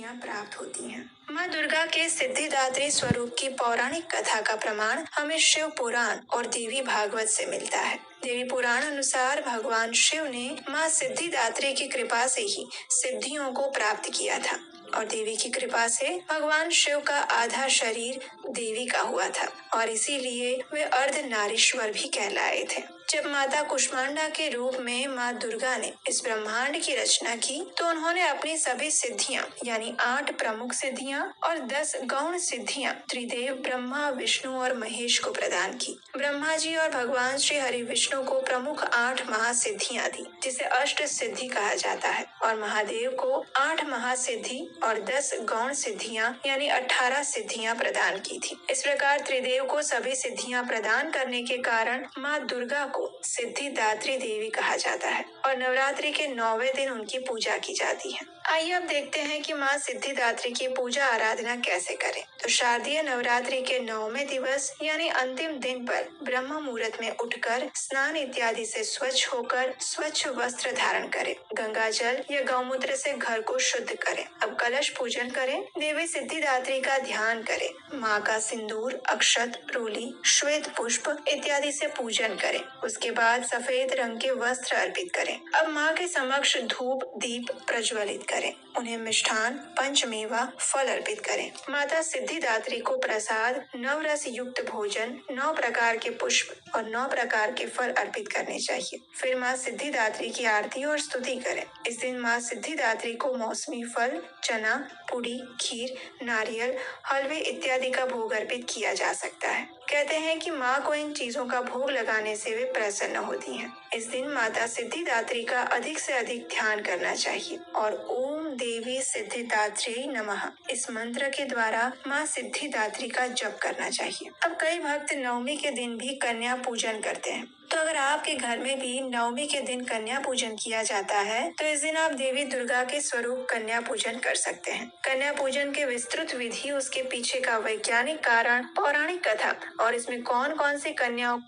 सिद्धियां प्राप्त होती हैं। माँ दुर्गा के सिद्धिदात्री स्वरूप की पौराणिक कथा का प्रमाण हमें शिव पुराण और देवी भागवत से मिलता है। देवी पुराण अनुसार भगवान शिव ने माँ सिद्धिदात्री की कृपा से ही सिद्धियों को प्राप्त किया था और देवी की कृपा से भगवान शिव का आधा शरीर देवी का हुआ था और इसीलिए वे अर्धनारीश्वर भी कहलाए थे। जब माता कुष्मांडा के रूप में माँ दुर्गा ने इस ब्रह्मांड की रचना की तो उन्होंने अपनी सभी सिद्धियां यानी 8 प्रमुख सिद्धियां और 10 गौण सिद्धियां त्रिदेव ब्रह्मा विष्णु और महेश को प्रदान की। ब्रह्मा जी और भगवान श्री हरि विष्णु को प्रमुख 8 महासिद्धियां दी जिसे अष्ट सिद्धि कहा जाता है और महादेव को 8 महासिद्धि और 10 गौण सिद्धियां यानी 18 सिद्धियां प्रदान की थी। इस प्रकार त्रिदेव को सभी सिद्धियां प्रदान करने के कारण माँ दुर्गा को सिद्धिदात्री देवी कहा जाता है और नवरात्रि के 9वें दिन उनकी पूजा की जाती है। आइए अब देखते हैं कि माँ सिद्धिदात्री की पूजा आराधना कैसे करें। तो शारदीय नवरात्रि के 9वें दिवस यानी अंतिम दिन पर ब्रह्म मुहूर्त में उठकर स्नान इत्यादि से स्वच्छ होकर स्वच्छ वस्त्र धारण करें, गंगा जल या गौमूत्र से घर को शुद्ध करें। अब कलश पूजन करें, देवी सिद्धिदात्री का ध्यान करें, माँ का सिंदूर, अक्षत, रोली, श्वेत पुष्प इत्यादि से पूजन करें। उसके बाद सफेद रंग के वस्त्र अर्पित करें। अब माँ के समक्ष धूप दीप प्रज्वलित करें, उन्हें मिष्ठान पंचमेवा फल अर्पित करें। माता सिद्धिदात्री को प्रसाद, नवरस युक्त भोजन, 9 प्रकार के पुष्प और 9 प्रकार के फल अर्पित करने चाहिए। फिर माँ सिद्धिदात्री की आरती और स्तुति करें। इस दिन माँ सिद्धिदात्री को मौसमी फल, चना, पुड़ी, खीर, नारियल, हलवे इत्यादि का भोग अर्पित किया जा सकता है। कहते हैं कि माँ को इन चीजों का भोग लगाने से वे प्रसन्न होती हैं। इस दिन माता सिद्धिदात्री का अधिक से अधिक ध्यान करना चाहिए और ओम देवी सिद्धिदात्री नमः इस मंत्र के द्वारा माँ सिद्धिदात्री का जप करना चाहिए। अब कई भक्त नवमी के दिन भी कन्या पूजन करते हैं, तो अगर आपके घर में भी नवमी के दिन कन्या पूजन किया जाता है तो इस दिन आप देवी दुर्गा के स्वरूप कन्या पूजन कर सकते हैं। कन्या पूजन के विस्तृत विधि, उसके पीछे का वैज्ञानिक कारण, पौराणिक कथा और इसमें कौन कौन सी कन्याओं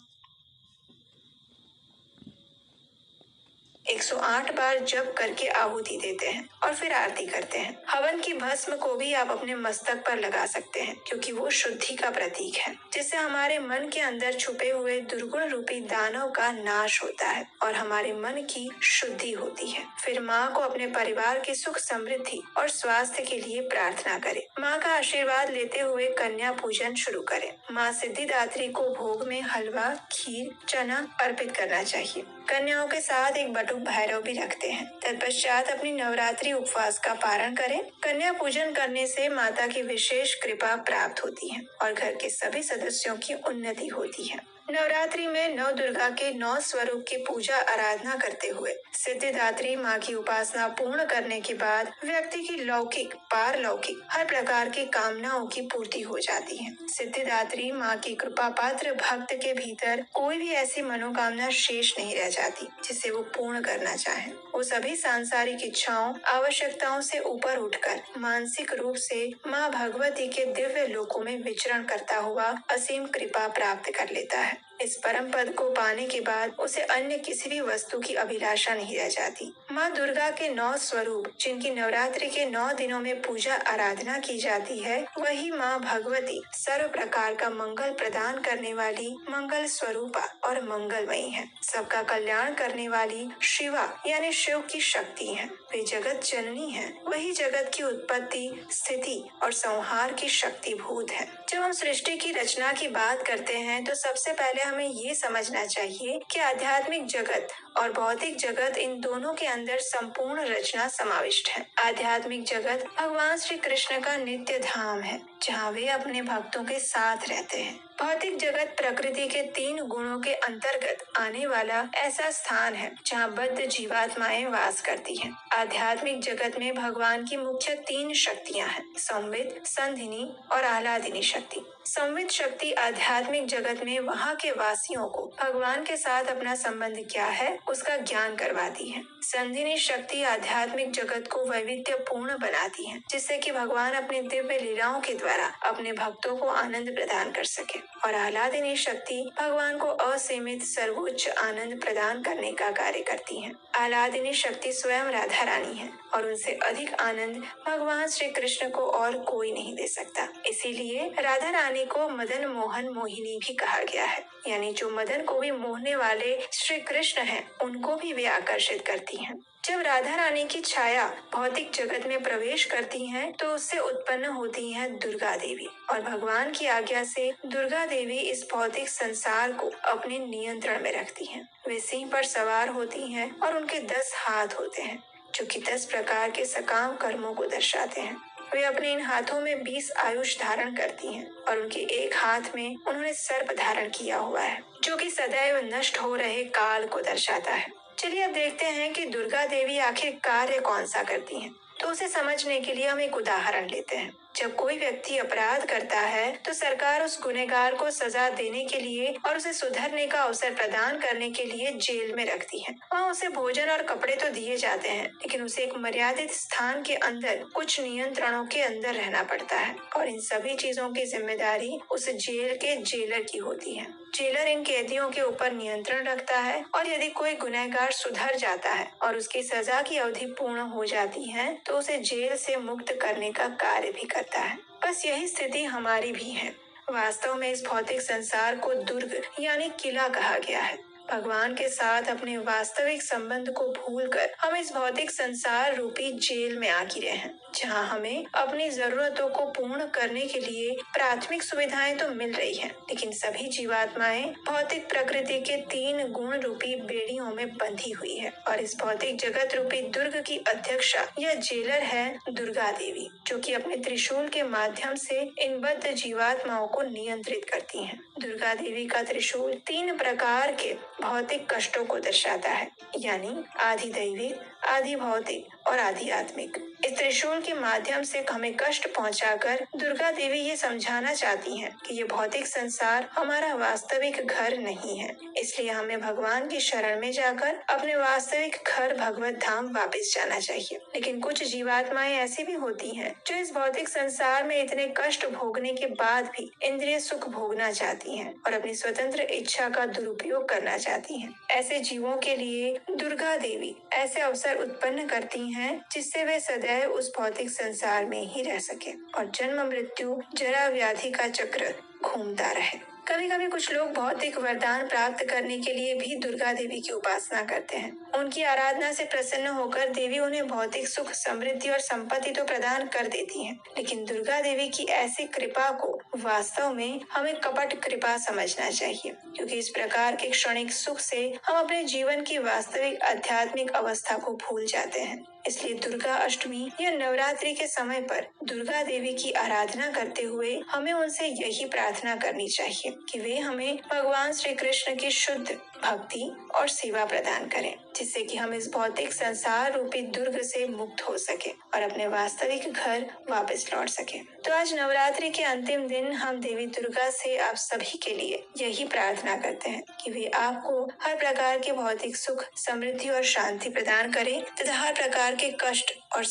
108 बार जप करके आहुति देते हैं और फिर आरती करते हैं। हवन की भस्म को भी आप अपने मस्तक पर लगा सकते हैं क्योंकि वो शुद्धि का प्रतीक है, जिससे हमारे मन के अंदर छुपे हुए दुर्गुण रूपी दानव का नाश होता है और हमारे मन की शुद्धि होती है। फिर माँ को अपने परिवार की सुख समृद्धि और स्वास्थ्य के लिए प्रार्थना करें। माँ का आशीर्वाद लेते हुए कन्या पूजन शुरू करें। माँ सिद्धिदात्री को भोग में हलवा, खीर, चना अर्पित करना चाहिए। कन्याओं के साथ एक बटुक भैरव भी रखते हैं। तत्पश्चात अपनी नवरात्रि उपवास का पारण करें। कन्या पूजन करने से माता की विशेष कृपा प्राप्त होती है और घर के सभी सदस्यों की उन्नति होती है। नवरात्रि में नव दुर्गा के 9 स्वरूप की पूजा आराधना करते हुए सिद्धिदात्री माँ की उपासना पूर्ण करने के बाद व्यक्ति की लौकिक, पारलौकिक हर प्रकार की कामनाओं की पूर्ति हो जाती है। सिद्धिदात्री माँ की कृपा पात्र भक्त के भीतर कोई भी ऐसी मनोकामना शेष नहीं रह जाती जिसे वो पूर्ण करना चाहे। वो सभी सांसारिक इच्छाओं, आवश्यकताओं से ऊपर उठकर मानसिक रूप से माँ भगवती के दिव्य लोकों में विचरण करता हुआ असीम कृपा प्राप्त कर लेता है। इस परम पद को पाने के बाद उसे अन्य किसी भी वस्तु की अभिलाषा नहीं रह जाती। माँ दुर्गा के 9 स्वरूप जिनकी नवरात्रि के 9 दिनों में पूजा आराधना की जाती है, वही माँ भगवती सर्व प्रकार का मंगल प्रदान करने वाली मंगल स्वरूपा और मंगलमयी है। सबका कल्याण करने वाली शिवा यानी शिव की शक्ति है। वे जगत जननी है, वही जगत की उत्पत्ति, स्थिति और संहार की शक्ति भूत है। जब हम सृष्टि की रचना की बात करते हैं तो सबसे पहले हमें ये समझना चाहिए कि आध्यात्मिक जगत और भौतिक जगत, इन दोनों के अंदर संपूर्ण रचना समाविष्ट है। आध्यात्मिक जगत भगवान श्री कृष्ण का नित्य धाम है जहाँ वे अपने भक्तों के साथ रहते हैं। भौतिक जगत प्रकृति के 3 गुणों के अंतर्गत आने वाला ऐसा स्थान है जहाँ बद्ध जीवात्माएं वास करती हैं। आध्यात्मिक जगत में भगवान की मुख्य 3 शक्तियाँ हैं, संवित, संधिनी और आह्लादिनी शक्ति। संवित शक्ति आध्यात्मिक जगत में वहाँ के वासियों को भगवान के साथ अपना संबंध क्या है उसका ज्ञान करवाती है। संधिनी शक्ति आध्यात्मिक जगत को वैविध्यपूर्ण बनाती है जिससे कि भगवान अपने दिव्य लीलाओं के द्वारा अपने भक्तों को आनंद प्रदान कर सके। और आह्लादिनी शक्ति भगवान को असीमित सर्वोच्च आनंद प्रदान करने का कार्य करती है। आह्लादिनी शक्ति स्वयं राधा रानी है और उनसे अधिक आनंद भगवान श्री कृष्ण को और कोई नहीं दे सकता। इसीलिए राधा रानी को मदन मोहन मोहिनी भी कहा गया है, यानी जो मदन को भी मोहने वाले श्री कृष्ण हैं, उनको भी वे आकर्षित करती हैं। जब राधा रानी की छाया भौतिक जगत में प्रवेश करती है तो उससे उत्पन्न होती है दुर्गा देवी और भगवान की आज्ञा से दुर्गा देवी इस भौतिक संसार को अपने नियंत्रण में रखती हैं। वे सिंह पर सवार होती हैं और उनके 10 हाथ होते हैं जो कि 10 प्रकार के सकाम कर्मों को दर्शाते हैं। वे अपने इन हाथों में 20 आयुष धारण करती हैं और उनके एक हाथ में उन्होंने सर्प धारण किया हुआ है जो कि सदैव नष्ट हो रहे काल को दर्शाता है। चलिए अब देखते हैं कि दुर्गा देवी आखिर कार्य कौन सा करती हैं। तो उसे समझने के लिए हम एक उदाहरण लेते हैं। जब कोई व्यक्ति अपराध करता है तो सरकार उस गुनहगार को सजा देने के लिए और उसे सुधरने का अवसर प्रदान करने के लिए जेल में रखती है। वहाँ उसे भोजन और कपड़े तो दिए जाते हैं, लेकिन उसे एक मर्यादित स्थान के अंदर कुछ नियंत्रणों के अंदर रहना पड़ता है और इन सभी चीजों की जिम्मेदारी उस जेल के जेलर की होती है। जेलर इन कैदियों के ऊपर नियंत्रण रखता है और यदि कोई गुनहगार सुधर जाता है और उसकी सजा की अवधि पूर्ण हो जाती है तो उसे जेल से मुक्त करने का कार्य भी करता है। बस यही स्थिति हमारी भी है। वास्तव में इस भौतिक संसार को दुर्ग यानी किला कहा गया है। भगवान के साथ अपने वास्तविक संबंध को भूलकर हम इस भौतिक संसार रूपी जेल में आ गिरे हैं, जहाँ हमें अपनी जरूरतों को पूर्ण करने के लिए प्राथमिक सुविधाएं तो मिल रही हैं, लेकिन सभी जीवात्माएं भौतिक प्रकृति के 3 गुण रूपी बेड़ियों में बंधी हुई है और इस भौतिक जगत रूपी दुर्ग की अध्यक्षा या जेलर है दुर्गा देवी, जो कि अपने त्रिशूल के माध्यम से इन बद्ध जीवात्माओं को नियंत्रित करती हैं। दुर्गा देवी का त्रिशूल 3 प्रकार के भौतिक कष्टों को दर्शाता है, यानी आधि दैविक, आधि भौतिक और आधि आत्मिक। इस त्रिशूल के माध्यम से हमें कष्ट पहुंचाकर दुर्गा देवी ये समझाना चाहती हैं कि ये भौतिक संसार हमारा वास्तविक घर नहीं है, इसलिए हमें भगवान की शरण में जाकर अपने वास्तविक घर भगवत धाम वापस जाना चाहिए। लेकिन कुछ जीवात्माएं ऐसी भी होती हैं जो इस भौतिक संसार में इतने कष्ट भोगने के बाद भी इंद्रिय सुख भोगना चाहती हैं और अपनी स्वतंत्र इच्छा का दुरुपयोग करना चाहती हैं। ऐसे जीवों के लिए दुर्गा देवी ऐसे अवसर उत्पन्न करती हैं जिससे वे सदैव उस भौतिक संसार में ही रह सके और जन्म मृत्यु जरा व्याधि का चक्र घूमता रहे। कभी कभी कुछ लोग भौतिक वरदान प्राप्त करने के लिए भी दुर्गा देवी की उपासना करते हैं। उनकी आराधना से प्रसन्न होकर देवी उन्हें भौतिक सुख, समृद्धि और संपत्ति तो प्रदान कर देती हैं, लेकिन दुर्गा देवी की ऐसी कृपा को वास्तव में हमें कपट कृपा समझना चाहिए, क्योंकि इस प्रकार के क्षणिक सुख से हम अपने जीवन की वास्तविक आध्यात्मिक अवस्था को भूल जाते हैं। इसलिए दुर्गा अष्टमी या नवरात्रि के समय पर दुर्गा देवी की आराधना करते हुए हमें उनसे यही प्रार्थना करनी चाहिए कि वे हमें भगवान श्री कृष्ण की शुद्ध भक्ति और सेवा प्रदान करें, जिससे कि हम इस भौतिक संसार रूपी दुर्ग से मुक्त हो सके और अपने वास्तविक घर वापस लौट सके। तो आज नवरात्रि के अंतिम दिन हम देवी दुर्गा से आप सभी के लिए यही प्रार्थना करते हैं कि वे आपको हर प्रकार के भौतिक सुख, समृद्धि और शांति प्रदान करें तथा हर प्रकार के कष्ट और